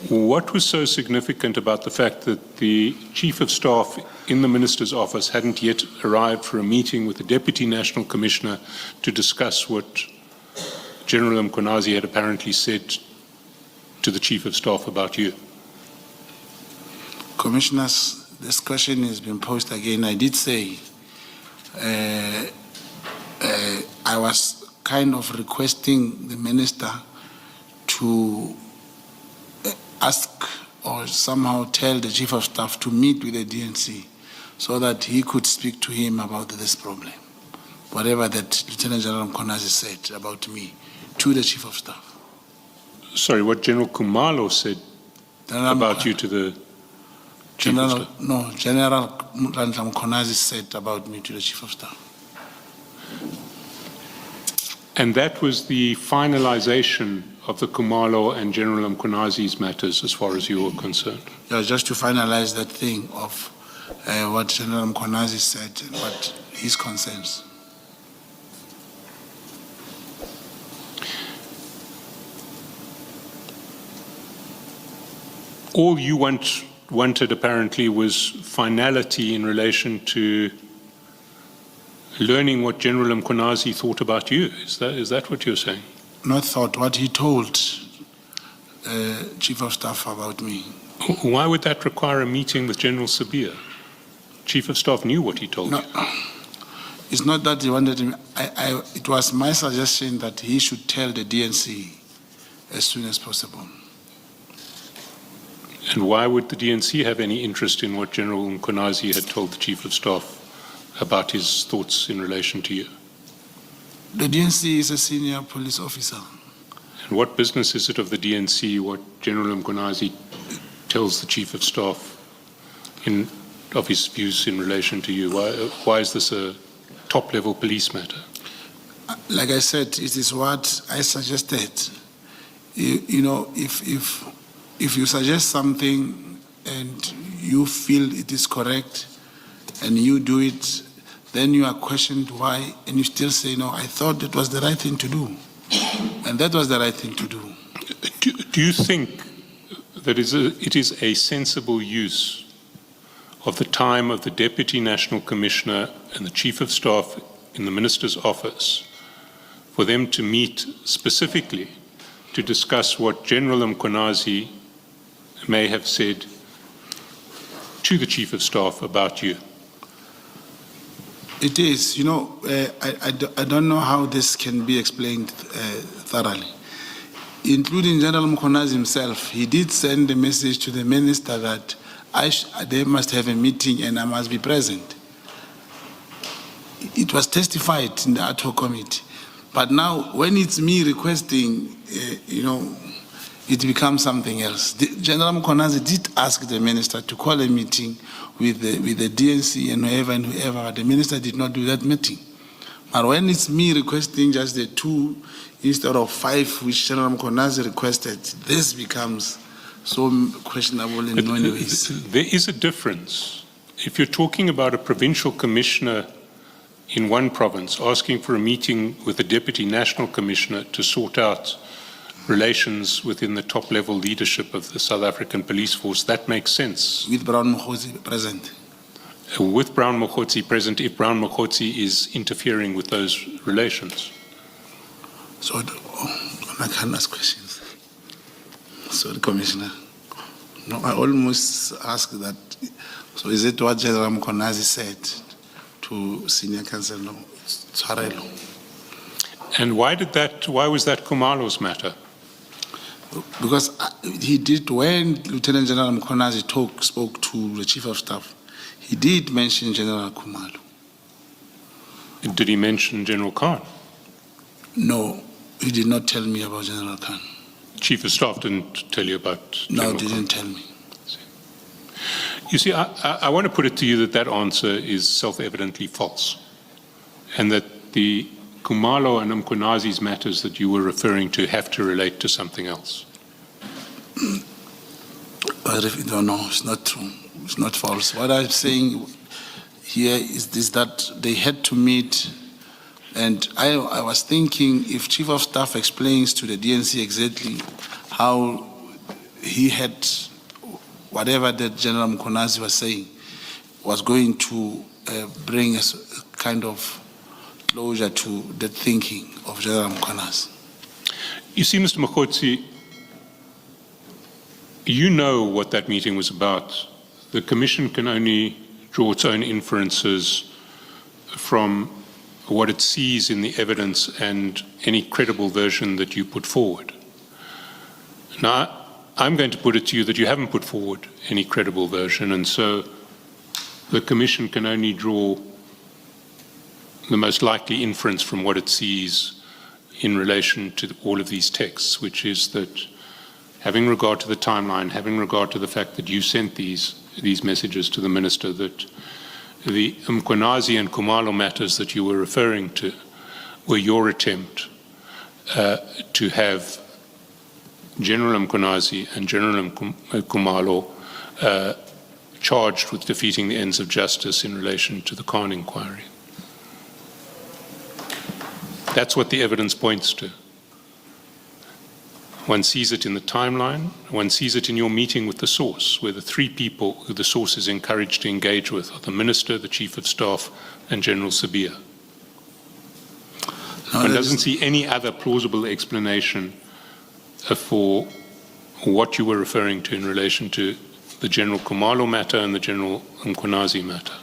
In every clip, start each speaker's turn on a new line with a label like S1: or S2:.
S1: What was so significant about the fact that the Chief of Staff in the Minister's office hadn't yet arrived for a meeting with the Deputy National Commissioner to discuss what General Mkhwanazi had apparently said to the Chief of Staff about you?
S2: Commissioners, this question has been posed again. I did say I was kind of requesting the Minister to ask or somehow tell the Chief of Staff to meet with the DNC so that he could speak to him about this problem. Whatever that Lieutenant General Mkhwanazi said about me to the Chief of Staff.
S1: Sorry, what General Khumalo said about you to the Chief of Staff?
S2: No, General Mkhwanazi said about me to the Chief of Staff.
S1: And that was the finalization of the Khumalo and General Mkhwanazi's matters as far as you were concerned?
S2: Yeah, just to finalize that thing of what General Mkhwanazi said and what his concerns.
S1: All you wanted apparently was finality in relation to learning what General Mkhwanazi thought about you. Is that what you're saying?
S2: Not thought, what he told Chief of Staff about me.
S1: Why would that require a meeting with General Sibiya? Chief of Staff knew what he told you.
S2: It's not that he wanted me. It was my suggestion that he should tell the DNC as soon as possible.
S1: And why would the DNC have any interest in what General Mkhwanazi had told the Chief of Staff about his thoughts in relation to you?
S2: The DNC is a senior police officer.
S1: And what business is it of the DNC what General Mkhwanazi tells the Chief of Staff of his views in relation to you? Why is this a top-level police matter?
S2: Like I said, it is what I suggested. You know, if you suggest something and you feel it is correct and you do it, then you are questioned why, and you still say, no, I thought it was the right thing to do. And that was the right thing to do.
S1: Do you think that it is a sensible use of the time of the Deputy National Commissioner and the Chief of Staff in the Minister's office for them to meet specifically to discuss what General Mkhwanazi may have said to the Chief of Staff about you?
S2: It is. You know, I don't know how this can be explained thoroughly. Including General Mkhwanazi himself, he did send a message to the Minister that they must have a meeting and I must be present. It was testified in the ad hoc committee. But now, when it's me requesting, you know, it becomes something else. General Mkhwanazi did ask the Minister to call a meeting with the DNC and whoever, but the Minister did not do that meeting. But when it's me requesting just the 2 instead of 5, which General Mkhwanazi requested, this becomes so questionable in many ways.
S1: There is a difference. If you're talking about a provincial commissioner in one province asking for a meeting with the Deputy National Commissioner to sort out relations within the top-level leadership of the South African Police Force, that makes sense.
S2: With Brown Mogotsi present.
S1: With Brown Mogotsi present, if Brown Mogotsi is interfering with those relations.
S2: So, I can't ask questions. Sorry, Commissioner. No, I almost asked that. So is it what General Mkhwanazi said to Senior Cassel? No, it's Harelo.
S1: And why was that Khumalo's matter?
S2: Because he did, when Lieutenant General Mkhwanazi spoke to the Chief of Staff, he did mention General Khumalo.
S1: Did he mention General Khan?
S2: No, he did not tell me about General Khan.
S1: Chief of Staff didn't tell you about General
S2: No, he didn't tell me.
S1: You see, I want to put it to you that answer is self-evidently false, and that the Khumalo and Mkhwanazi's matters that you were referring to have to relate to something else.
S2: No, it's not true. It's not false. What I'm saying here is that they had to meet, and I was thinking if Chief of Staff explains to the DNC exactly how he had whatever that General Mkhwanazi was saying was going to bring a kind of closure to the thinking of General Mkhwanazi.
S1: You see, Mr. Mogotsi, you know what that meeting was about. The Commission can only draw its own inferences from what it sees in the evidence and any credible version that you put forward. Now, I'm going to put it to you that you haven't put forward any credible version, and so the Commission can only draw the most likely inference from what it sees in relation to all of these texts, which is that having regard to the timeline, having regard to the fact that you sent these messages to the Minister, that the Mkhwanazi and Khumalo matters that you were referring to were your attempt to have General Mkhwanazi and General Khumalo charged with defeating the ends of justice in relation to the Khan inquiry. That's what the evidence points to. One sees it in the timeline, one sees it in your meeting with the source, where the three people who the source is encouraged to engage with are the Minister, the Chief of Staff, and General Sibiya. One doesn't see any other plausible explanation for what you were referring to in relation to the General Khumalo matter and the General Mkhwanazi matter.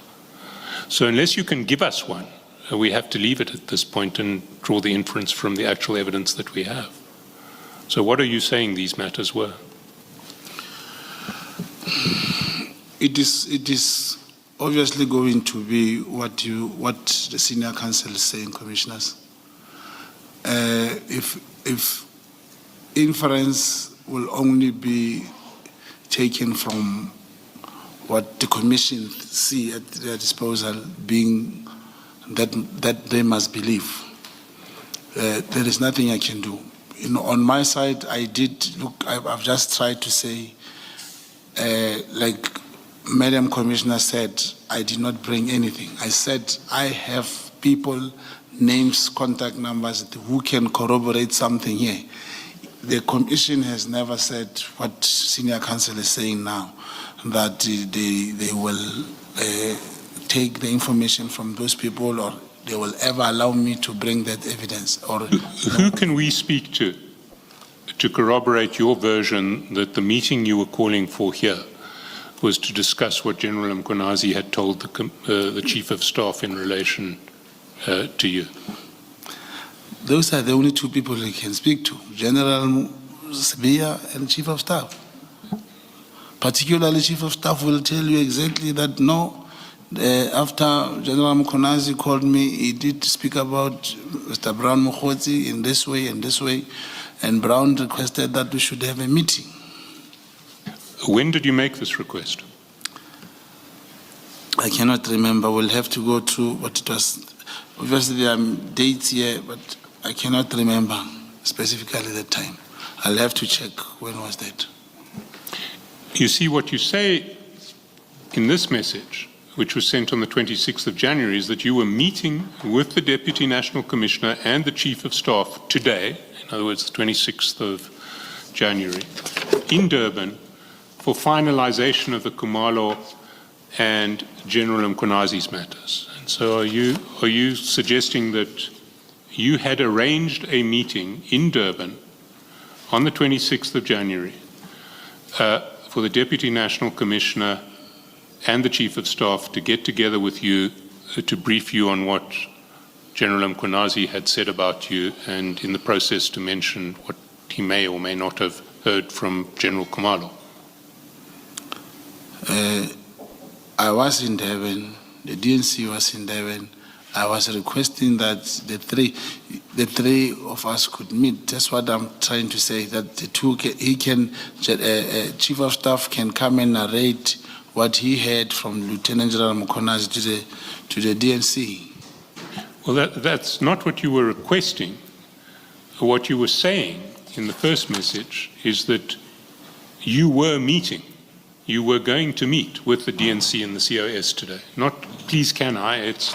S1: So unless you can give us one, we have to leave it at this point and draw the inference from the actual evidence that we have. So what are you saying these matters were?
S2: It is obviously going to be what the senior counsel is saying, commissioners. If inference will only be taken from what the commission see at their disposal, being that they must believe, there is nothing I can do. You know, on my side, I've just tried to say, like Madam Commissioner said, I did not bring anything. I said I have people, names, contact numbers who can corroborate something here. The Commission has never said what Senior Counsel is saying now, that they will take the information from those people, or they will ever allow me to bring that evidence. Or
S1: who can we speak to corroborate your version that the meeting you were calling for here was to discuss what General Mkhwanazi had told the Chief of Staff in relation to you?
S2: Those are the only two people I can speak to, General Sibiya and Chief of Staff. Particularly Chief of Staff will tell you exactly that no, after General Mkhwanazi called me, he did speak about Mr. Brown Mogotsi in this way and this way, and Brown requested that we should have a meeting.
S1: When did you make this request?
S2: I cannot remember. We'll have to go through what it was. Obviously, there are dates here, but I cannot remember specifically the time. I'll have to check when was that.
S1: You see, what you say in this message, which was sent on the 26th of January, is that you were meeting with the Deputy National Commissioner and the Chief of Staff today, in other words, the 26th of January, in Durban, for finalization of the Khumalo and General Mkhwanazi's matters. And so are you suggesting that you had arranged a meeting in Durban on the 26th of January for the Deputy National Commissioner and the Chief of Staff to get together with you to brief you on what General Mkhwanazi had said about you, and in the process to mention what he may or may not have heard from General Khumalo?
S2: I was in Durban, the DNC was in Durban. I was requesting that the three of us could meet. That's what I'm trying to say, that the two, Chief of Staff can come and narrate what he heard from Lieutenant General Mkhwanazi to the DNC.
S1: Well, that's not what you were requesting. What you were saying in the first message is that you were meeting. You were going to meet with the DNC and the COS today. Not please can I, it's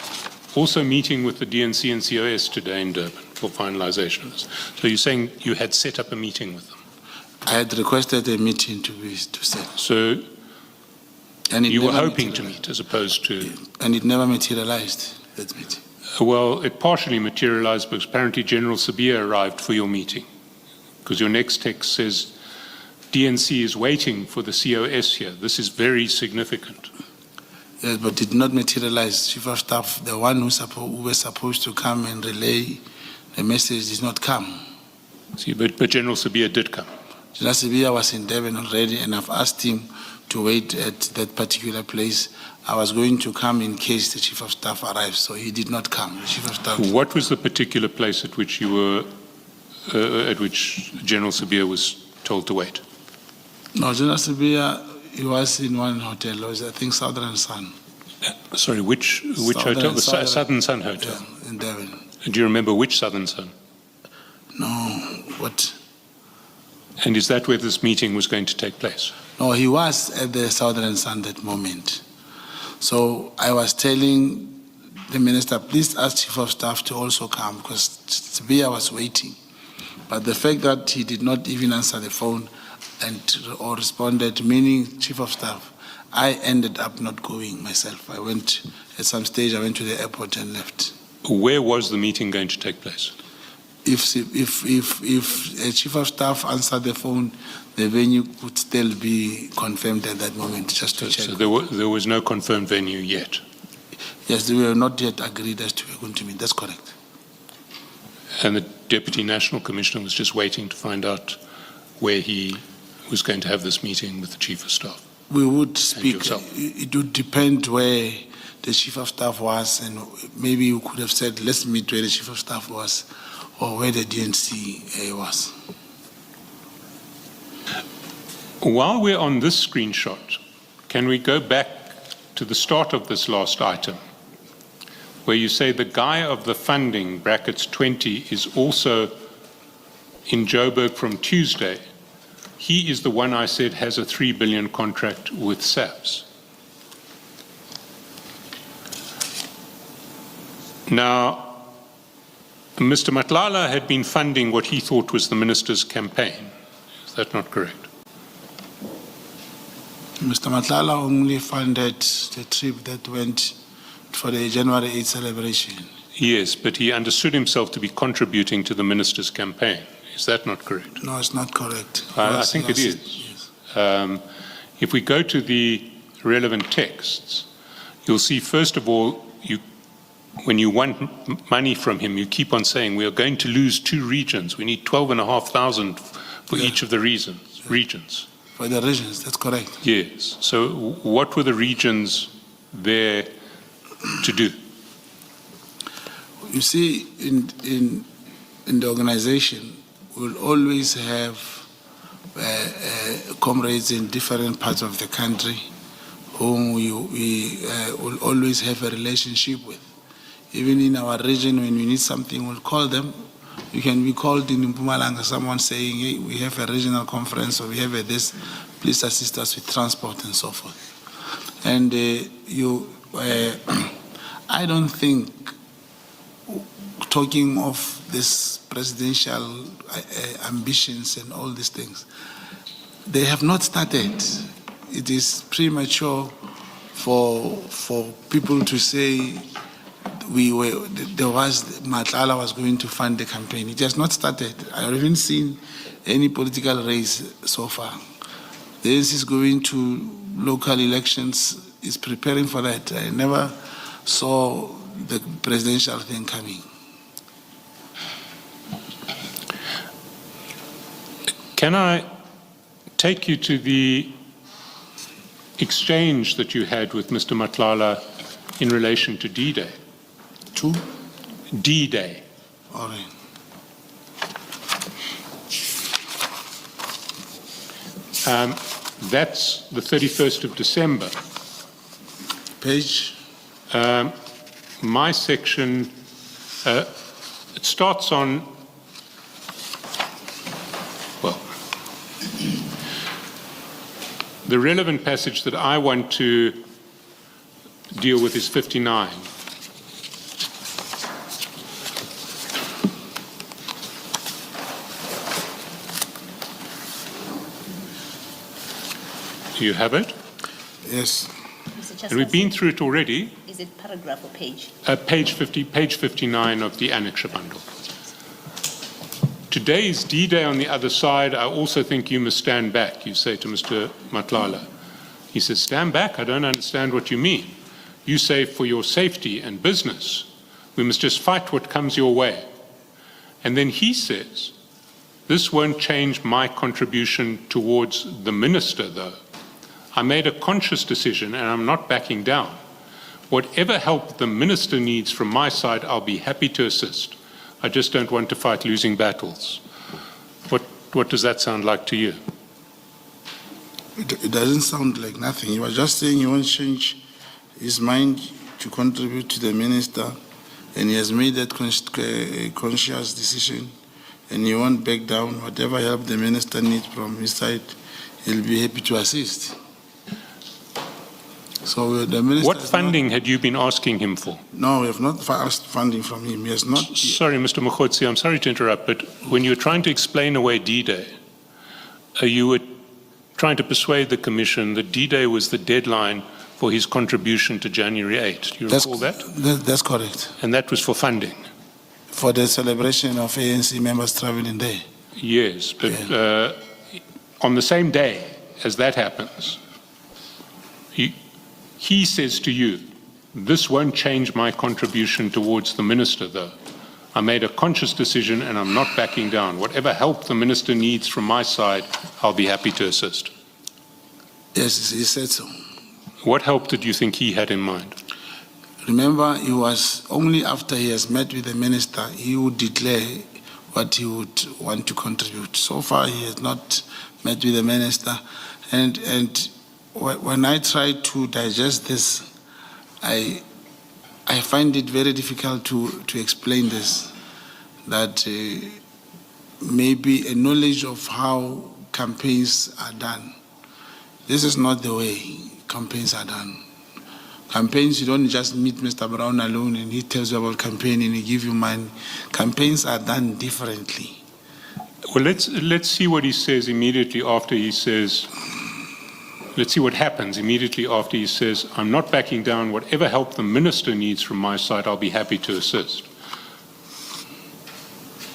S1: also meeting with the DNC and COS today in Durban for finalization of this. So you're saying you had set up a meeting with them?
S2: I had requested a meeting to set.
S1: So
S2: And it
S1: you were
S2: never
S1: hoping to
S2: materialized.
S1: meet as opposed to...
S2: And it never materialized, that meeting.
S1: Well, it partially materialized because apparently General Sibiya arrived for your meeting. Because your next text says DNC is waiting for the COS here. This is very significant.
S2: Yes, but did not materialize. Chief of Staff, the one who was supposed to come and relay the message, did not come.
S1: See, but General Sibiya did come.
S2: General Sibiya was in Durban already, and I've asked him to wait at that particular place. I was going to come in case the Chief of Staff arrives, so he did not come. The Chief of Staff.
S1: What was the particular place at which you were, at which General Sibiya was told to wait?
S2: No, General Sibiya, he was in one hotel. It was, I think, Southern Sun.
S1: Sorry, which hotel? The Southern Sun Hotel.
S2: Yeah, in Durban.
S1: Do you remember which Southern Sun?
S2: No, what?
S1: And is that where this meeting was going to take place?
S2: No, he was at the Southern Sun that moment. So I was telling the minister, please ask Chief of Staff to also come because Sibiya was waiting. But the fact that he did not even answer the phone or responded, meaning Chief of Staff, I ended up not going myself. I went, at some stage, I went to the airport and left.
S1: Where was the meeting going to take place?
S2: If a Chief of Staff answered the phone, the venue would still be confirmed at that moment, just to check.
S1: So there was no confirmed venue yet?
S2: Yes, they were not yet agreed as to where we're going to meet. That's correct.
S1: And the Deputy National Commissioner was just waiting to find out where he was going to have this meeting with the Chief of Staff?
S2: We would speak.
S1: yourself?
S2: It would depend where the Chief of Staff was, and maybe you could have said, let's meet where the Chief of Staff was, or where the DNC was.
S1: While we're on this screenshot, can we go back to the start of this last item, where you say the guy of the funding, brackets 20, is also in Joburg from Tuesday. He is the one I said has a 3 billion contract with SAPS. Now, Mr. Matlala had been funding what he thought was the minister's campaign. Is that not correct?
S2: Mr. Matlala only funded the trip that went for the January 8th celebration.
S1: Yes, but he understood himself to be contributing to the minister's campaign. Is that not correct?
S2: No, it's not correct.
S1: I think it is.
S2: Yes.
S1: If we go to the relevant texts, you'll see, first of all, when you want money from him, you keep on saying, we are going to lose 2 regions. We need 12,500 for each of the regions.
S2: For the regions, that's correct.
S1: Yes. So what were the regions there to do?
S2: You see, in the organization, we'll always have comrades in different parts of the country whom we will always have a relationship with. Even in our region, when we need something, we'll call them. You can be called in Mpumalanga, someone saying, hey, we have a regional conference, or we have this, please assist us with transport and so forth. And I don't think, talking of this presidential ambitions and all these things, they have not started. It is premature for people to say Matlala was going to fund the campaign. It has not started. I haven't seen any political race so far. The ANC is going to local elections, is preparing for that. I never saw the presidential thing coming.
S1: Can I take you to the exchange that you had with Mr. Matlala in relation to D-Day?
S2: To?
S1: D-Day.
S2: All right.
S1: That's the 31st of December.
S2: Page?
S1: My section, it starts on, well, the relevant passage that I want to deal with is 59. You have it?
S2: Yes.
S3: Mr.
S1: And we've been through it already.
S3: Is it paragraph or page?
S1: Page 59 of the annexure bundle. Today's D-Day on the other side, I also think you must stand back, you say to Mr. Matlala. He says, stand back, I don't understand what you mean. You say for your safety and business, we must just fight what comes your way. And then he says, this won't change my contribution towards the minister, though. I made a conscious decision and I'm not backing down. Whatever help the minister needs from my side, I'll be happy to assist. I just don't want to fight losing battles. What does that sound like to you?
S2: It doesn't sound like nothing. He was just saying he won't change his mind to contribute to the minister, and he has made that conscious decision, and he won't back down. Whatever help the minister needs from his side, he'll be happy to assist. So the minister.
S1: What funding had you been asking him for?
S2: No, we have not asked funding from him. He has not.
S1: Sorry, Mr. Mogotsi, I'm sorry to interrupt, but when you were trying to explain away D-Day, you were trying to persuade the Commission that D-Day was the deadline for his contribution to January 8. Do you recall that?
S2: That's correct.
S1: And that was for funding?
S2: For the celebration of ANC members traveling there.
S1: Yes, but on the same day as that happens, he says to you, this won't change my contribution towards the minister, though. I made a conscious decision and I'm not backing down. Whatever help the minister needs from my side, I'll be happy to assist.
S2: Yes, he said so.
S1: What help did you think he had in mind?
S2: Remember, it was only after he has met with the minister, he would declare what he would want to contribute. So far, he has not met with the minister. And when I try to digest this, I find it very difficult to explain this, that maybe a knowledge of how campaigns are done. This is not the way campaigns are done. Campaigns, you don't just meet Mr. Brown alone and he tells you about campaigning and he gives you money. Campaigns are done differently.
S1: Well, let's see what he says immediately after he says, let's see what happens immediately after he says, I'm not backing down. Whatever help the minister needs from my side, I'll be happy to assist.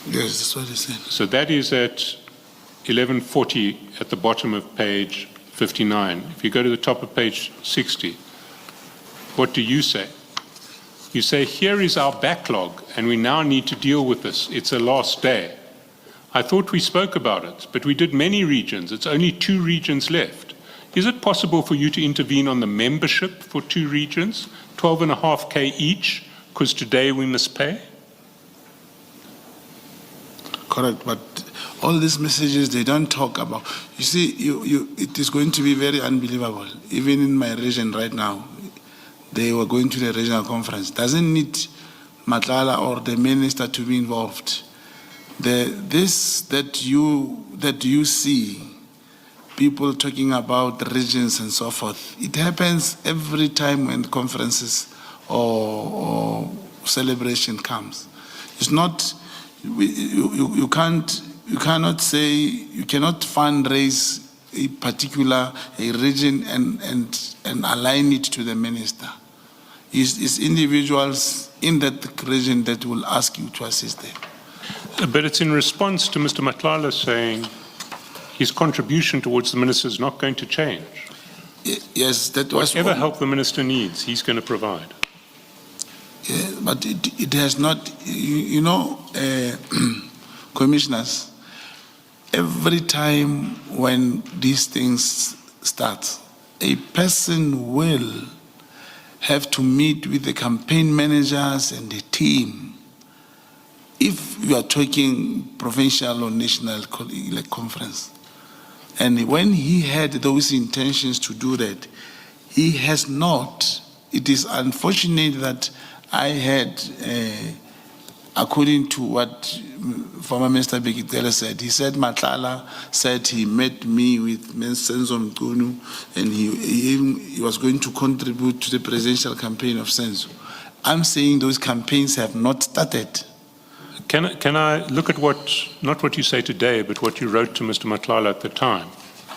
S2: Yes, that's what he said.
S1: So that is at 1140 at the bottom of page 59. If you go to the top of page 60, what do you say? You say, here is our backlog and we now need to deal with this. It's a last day. I thought we spoke about it, but we did many regions. It's only 2 regions left. Is it possible for you to intervene on the membership for 2 regions, 12.5K each, because today we must pay?
S2: Correct, but all these messages, they don't talk about. You see, it is going to be very unbelievable. Even in my region right now, they were going to the regional conference. Doesn't need Matlala or the minister to be involved. This that you see, people talking about regions and so forth, it happens every time when conferences or celebration comes. It's not, you cannot say, you cannot fundraise a particular region and align it to the minister. It's individuals in that region that will ask you to assist them.
S1: But it's in response to Mr. Matlala saying his contribution towards the minister is not going to change.
S2: Yes, that was...
S1: Whatever help the minister needs, he's going to provide.
S2: Yeah, but it has not, commissioners, every time when these things start, a person will have to meet with the campaign managers and the team. If you are talking provincial or national conference, and when he had those intentions to do that, he has not. It is unfortunate that I had, according to what former Minister Brigadier said, he said Matlala said he met me with Senzo Mchunu and he was going to contribute to the presidential campaign of Senzo. I'm saying those campaigns have not started.
S1: Can I look at not what you say today, but what you wrote to Mr. Matlala at the time?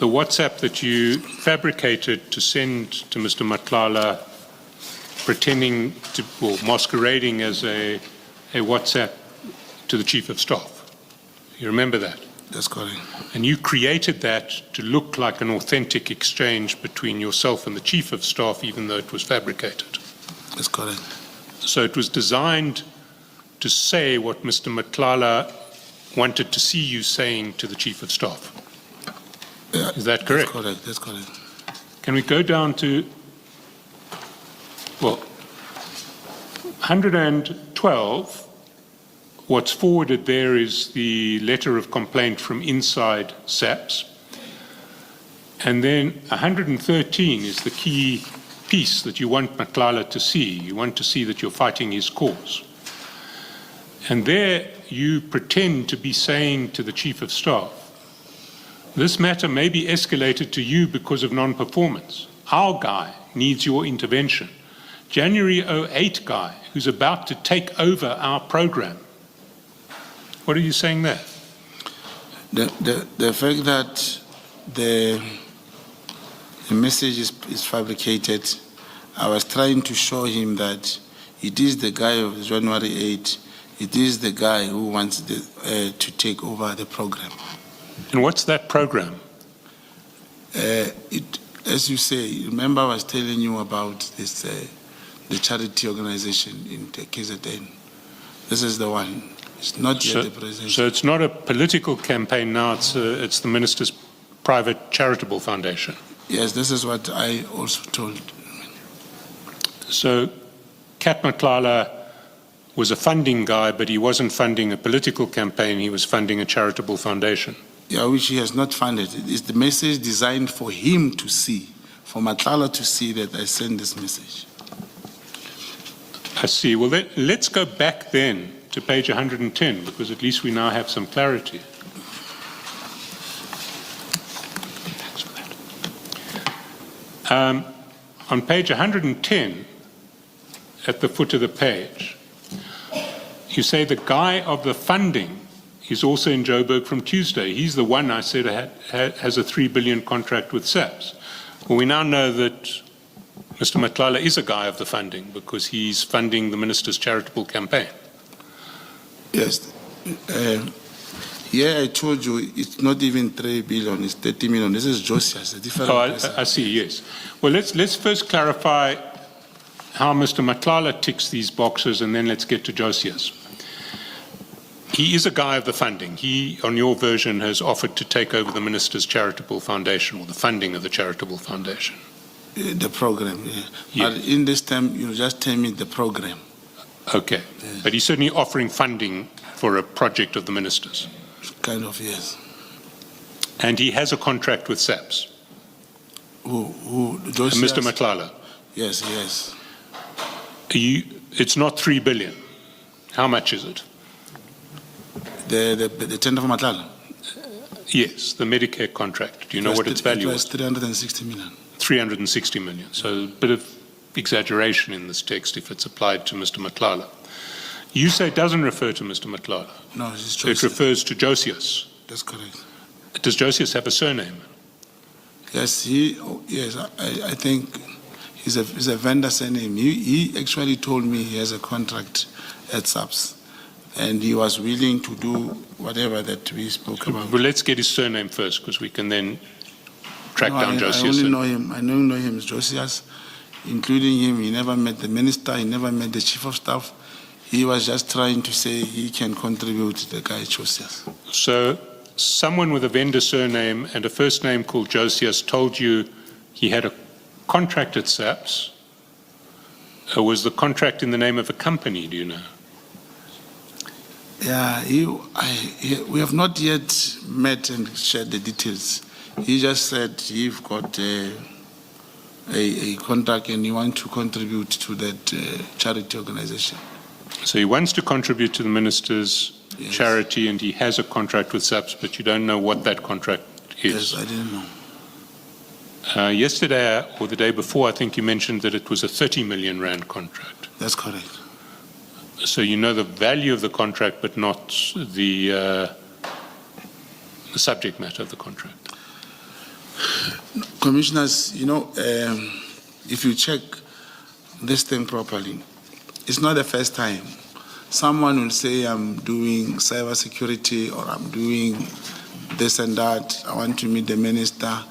S1: the WhatsApp that you fabricated to send to Mr. Matlala, pretending to, or masquerading as a WhatsApp to the Chief of Staff. You remember that?
S2: That's correct.
S1: And you created that to look like an authentic exchange between yourself and the Chief of Staff, even though it was fabricated.
S2: That's correct.
S1: So it was designed to say what Mr. Matlala wanted to see you saying to the Chief of Staff.
S2: Yeah,
S1: Is that correct?
S2: That's correct. That's correct.
S1: Can we go down to, well, 112, what's forwarded there is the letter of complaint from inside SAPS. And then 113 is the key piece that you want Matlala to see. You want to see that you're fighting his cause. And there you pretend to be saying to the Chief of Staff, this matter may be escalated to you because of non-performance. Our guy needs your intervention. January 08 guy who's about to take over our program. What are you saying there?
S2: The fact that the message is fabricated, I was trying to show him that it is the guy of January 8, it is the guy who wants to take over the program.
S1: And what's that program?
S2: As you say, remember I was telling you about this, the charity organization in the KZN. This is the one. It's not yet the president.
S1: So it's not a political campaign now, it's the minister's private charitable foundation.
S2: Yes, this is what I also told.
S1: So Kat Matlala was a funding guy, but he wasn't funding a political campaign, he was funding a charitable foundation.
S2: Yeah, which he has not funded. It's the message designed for him to see, for Matlala to see that I send this message.
S1: I see. Well, let's go back then to page 110, because at least we now have some clarity. Thanks for that. On page 110, at the foot of the page, you say the guy of the funding is also in Joburg from Tuesday. He's the one I said has a 3 billion contract with SAPS. Well, we now know that Mr. Matlala is a guy of the funding because he's funding the minister's charitable campaign.
S2: Yes. I told you it's not even 3 billion, it's 30 million. This is Josias, a different person.
S1: I see, yes. Well, let's first clarify how Mr. Matlala ticks these boxes, and then let's get to Josias. He is a guy of the funding. He, on your version, has offered to take over the minister's charitable foundation, or the funding of the charitable foundation.
S2: The program, yeah.
S1: Yes.
S2: But in this time, you just tell me the program.
S1: Okay.
S2: Yes.
S1: But he's certainly offering funding for a project of the minister's.
S2: Kind of, yes.
S1: And he has a contract with SAPS.
S2: Who Josias?
S1: Mr. Matlala.
S2: Yes, yes.
S1: It's not 3 billion. How much is it?
S2: The tender for Matlala?
S1: Yes, the Medicare contract. Do you know what its value
S2: was?
S1: was?
S2: 360 million.
S1: 360 million. So a bit of exaggeration in this text if it's applied to Mr. Matlala. You say it doesn't refer to Mr. Matlala.
S2: No, it's
S1: It
S2: Josias.
S1: refers to Josias.
S2: That's correct.
S1: Does Josias have a surname?
S2: Yes, I think he's a vendor surname. He actually told me he has a contract at SAPS, and he was willing to do whatever that we spoke about.
S1: Well, let's get his surname first, because we can then track down
S2: I
S1: Josias.
S2: only know him. I only know him as Josias, including him. He never met the minister. He never met the chief of staff. He was just trying to say he can contribute to the guy Josias.
S1: So someone with a vendor surname and a first name called Josias told you he had a contract at SAPS. Was the contract in the name of a company, do you know?
S2: Yeah, we have not yet met and shared the details. He just said he's got a contract and he wants to contribute to that charity organization.
S1: So he wants to contribute to the minister's
S2: Yes.
S1: charity, and he has a contract with SAPS, but you don't know what that contract is.
S2: Yes, I didn't know.
S1: Yesterday or the day before, I think you mentioned that it was a 30 million rand contract.
S2: That's correct.
S1: So you know the value of the contract, but not the subject matter of the contract.
S2: Commissioners, if you check this thing properly, it's not the first time. Someone will say, I'm doing cybersecurity or I'm doing this and that. I want to meet the minister.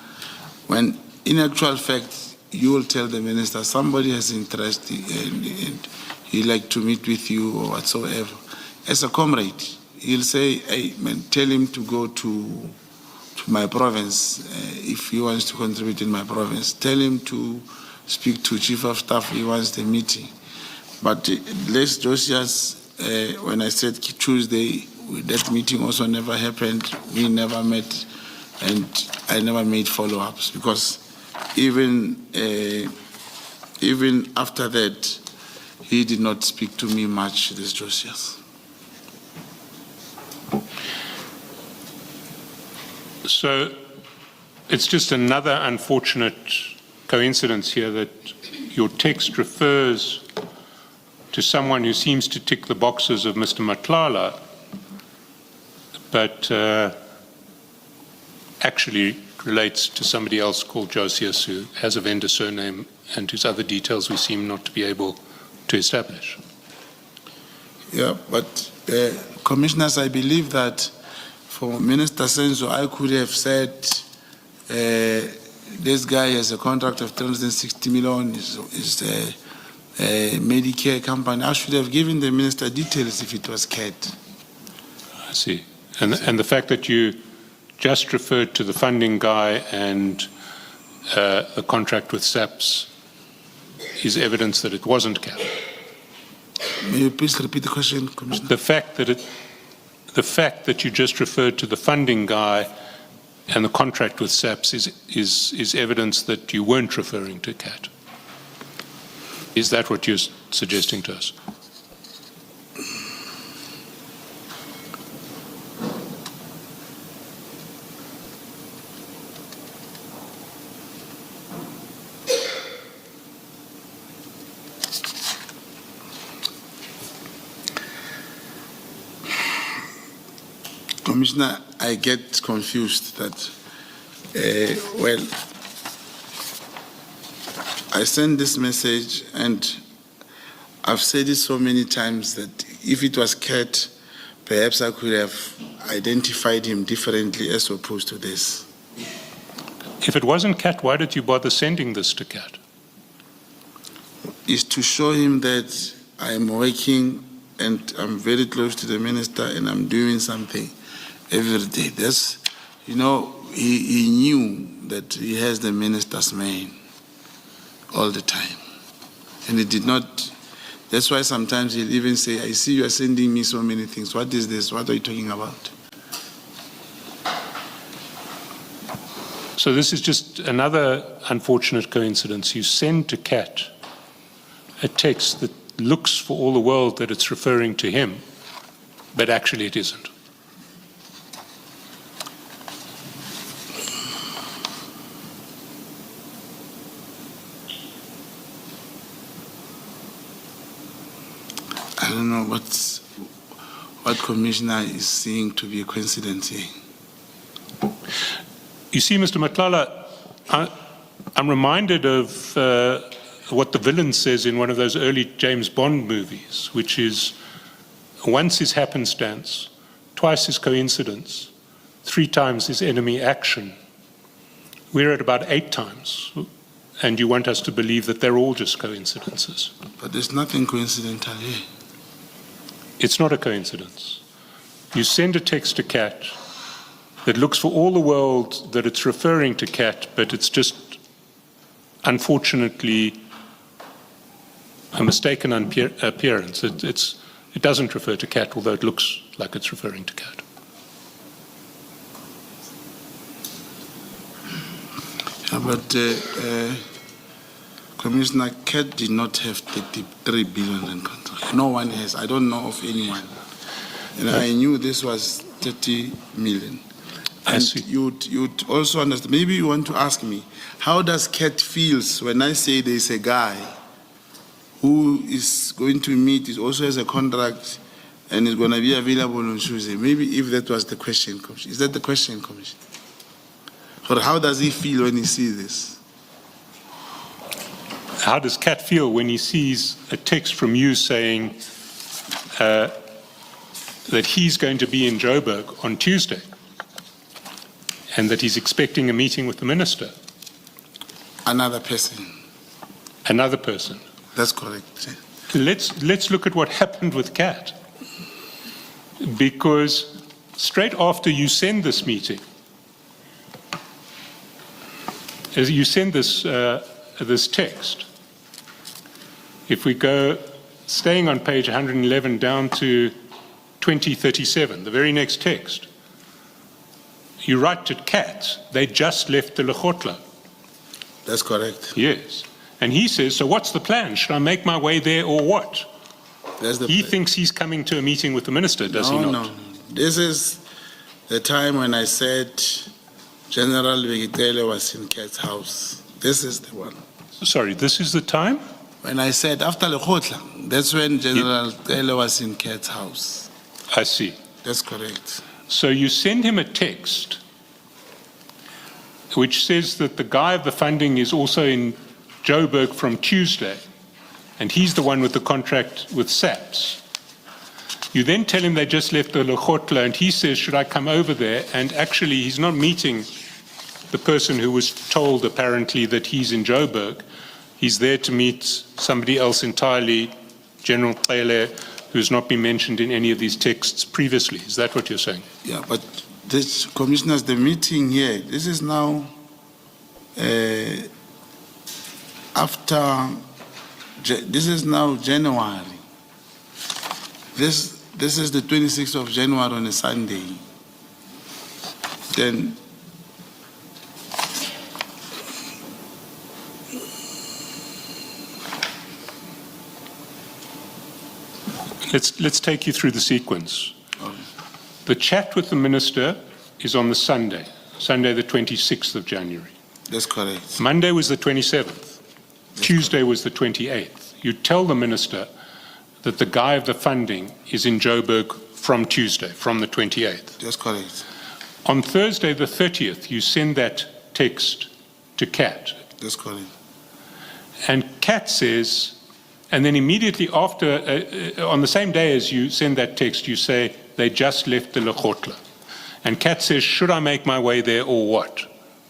S2: When in actual fact, you will tell the minister somebody has interest and he'd like to meet with you or whatsoever. As a comrade, he'll say, hey, man, tell him to go to my province if he wants to contribute in my province. Tell him to speak to Chief of Staff if he wants the meeting. But Les Josias, when I said Tuesday, that meeting also never happened. We never met, and I never made follow-ups because even after that, he did not speak to me much, Les Josias.
S1: So it's just another unfortunate coincidence here that your text refers to someone who seems to tick the boxes of Mr. Matlala, but actually relates to somebody else called Josias who has a vendor surname and whose other details we seem not to be able to establish.
S2: Yeah, but commissioners, I believe that for Minister Senzo, I could have said this guy has a contract of 360 million, is a Medicare company. I should have given the minister details if it was CAT.
S1: I see. And the fact that you just referred to the funding guy and the contract with SAPS is evidence that it wasn't CAT.
S2: May you please repeat the question, Commissioner?
S1: The fact that you just referred to the funding guy and the contract with SAPS is evidence that you weren't referring to CAT. Is that what you're suggesting to us?
S2: Commissioner, I get confused that, well, I send this message and I've said it so many times that if it was CAT, perhaps I could have identified him differently as opposed to this.
S1: If it wasn't CAT, why did you bother sending this to CAT?
S2: Is to show him that I'm working and I'm very close to the minister and I'm doing something every day. That's, he knew that he has the minister's man all the time. And he did not, that's why sometimes he'll even say, I see you are sending me so many things. What is this? What are you talking about?
S1: So this is just another unfortunate coincidence. You send to CAT a text that looks for all the world that it's referring to him, but actually it isn't.
S2: I don't know what Commissioner is seeing to be a coincidence here.
S1: You see, Mr. Matlala, I'm reminded of what the villain says in one of those early James Bond movies, which is once is happenstance, twice is coincidence, 3 times is enemy action. We're at about 8 times, and you want us to believe that they're all just coincidences.
S2: But there's nothing coincidental here.
S1: It's not a coincidence. You send a text to CAT that looks for all the world that it's referring to CAT, but it's just, unfortunately, a mistaken appearance. It doesn't refer to CAT, although it looks like it's referring to CAT.
S2: Yeah, but Commissioner, CAT did not have 33 billion in contract. No one has. I don't know of anyone. And I knew this was 30 million. And you'd also understand, maybe you want to ask me, how does CAT feels when I say there's a guy who is going to meet, is also has a contract and is going to be available on Tuesday? Maybe if that was the question, Commissioner. Is that the question, Commissioner? Or how does he feel when he sees this?
S1: How does Kat feel when he sees a text from you saying that he's going to be in Joburg on Tuesday and that he's expecting a meeting with the minister?
S2: Another person.
S1: Another person.
S2: That's correct.
S1: Let's look at what happened with Kat. Because straight after you send this meeting, as you send this this text, if we go staying on page 111 down to 2037, the very next text, you write to Kat, they just left the Lekgotla.
S2: That's correct.
S1: Yes. And he says, so what's the plan? Should I make my way there or what? He thinks he's coming to a meeting with the minister, does he not?
S2: No. This is the time when I said General Brigadier was in Kat's house. This is the one.
S1: Sorry, this is the time?
S2: When I said after Lekgotla, that's when General Taylor was in Kat's house.
S1: I see.
S2: That's correct.
S1: So you send him a text which says that the guy of the funding is also in Joburg from Tuesday, and he's the one with the contract with SAPS. You then tell him they just left the Lekgotla, and he says, should I come over there? And actually, he's not meeting the person who was told, apparently, that he's in Joburg. He's there to meet somebody else entirely, General Mathale, who's not been mentioned in any of these texts previously. Is that what you're saying?
S2: Yeah, but this, commissioners, the meeting here, this is now this is now January. This is the 26th of January on a Sunday. Then
S1: Let's take you through the sequence.
S2: Okay.
S1: The chat with the minister is on the Sunday the 26th of January.
S2: That's correct.
S1: Monday was the 27th. Tuesday was the 28th. You tell the minister that the guy of the funding is in Joburg from Tuesday, from the 28th.
S2: That's correct.
S1: On Thursday the 30th, you send that text to Kat.
S2: That's correct.
S1: And Kat says, and then immediately after, on the same day as you send that text, you say, they just left the Lekgotla. And Kat says, should I make my way there or what?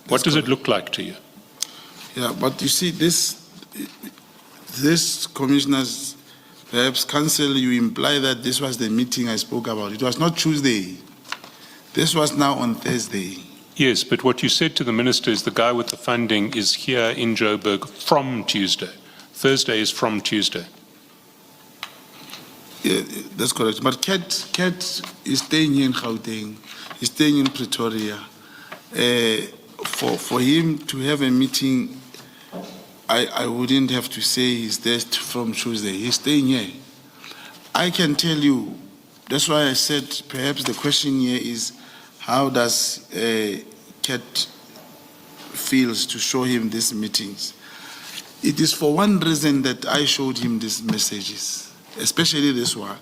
S1: What does it look like to you?
S2: Yeah, but you see, this commissioners, perhaps Cassel, you imply that this was the meeting I spoke about. It was not Tuesday. This was now on Thursday.
S1: Yes, but what you said to the minister is the guy with the funding is here in Joburg from Tuesday. Thursday is from Tuesday.
S2: Yeah, that's correct. But Kat is staying here in Gauteng. He's staying in Pretoria. For him to have a meeting, I wouldn't have to say he's there from Tuesday. He's staying here. I can tell you, that's why I said perhaps the question here is, how does Kat feels to show him these meetings? It is for one reason that I showed him these messages, especially this one.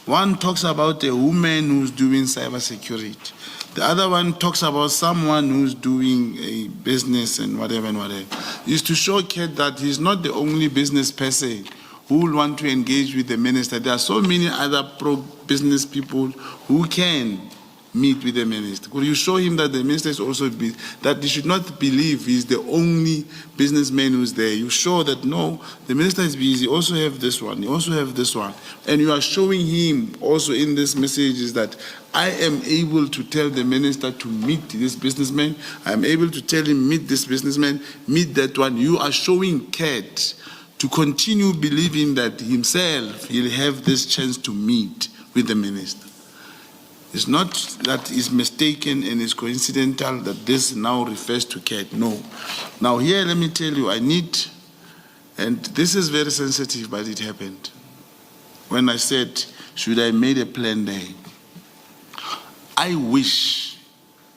S2: One talks about a woman who's doing cybersecurity. The other one talks about someone who's doing a business and whatever and whatever. Is to show Kat that he's not the only business person who will want to engage with the minister. There are so many other pro-business people who can meet with the minister. Could you show him that the minister is also busy, that he should not believe he's the only businessman who's there. You show that, no, the minister is busy, also have this one, you also have this one. And you are showing him also in this message is that I am able to tell the minister to meet this businessman. I am able to tell him, meet this businessman, meet that one. You are showing Kat to continue believing that himself, he'll have this chance to meet with the minister. It's not that it's mistaken and it's coincidental that this now refers to Kat. No. Now here, let me tell you, and this is very sensitive, but it happened. When I said, should I made a plan there? I wish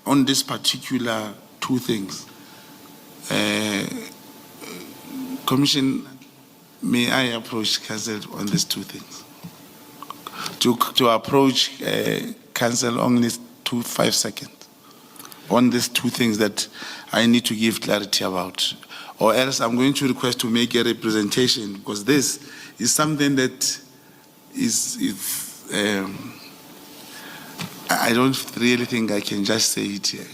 S2: on this particular two things, Commission, may I approach Cassel on these two things? To approach Cassel only 5 seconds. on these two things that I need to give clarity about. Or else I'm going to request to make a representation, because this is something that I don't really think I can just say it here.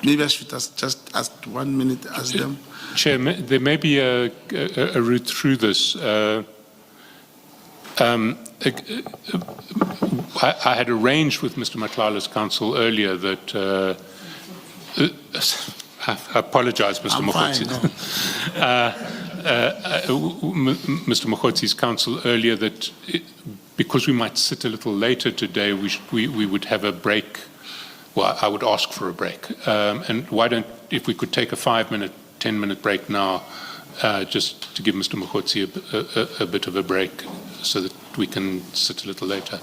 S2: Maybe I should just ask 1 minute, ask them.
S1: Chair, there may be a route through this. I had arranged with Mr. Matlala's counsel earlier that, I apologize, Mr. Mogotsi. Mr. Mogotzi's counsel earlier that because we might sit a little later today, we would have a break. Well, I would ask for a break. And why don't, if we could take a 5-minute, 10-minute break now, just to give Mr. Mogotsi a bit of a break so that we can sit a little later.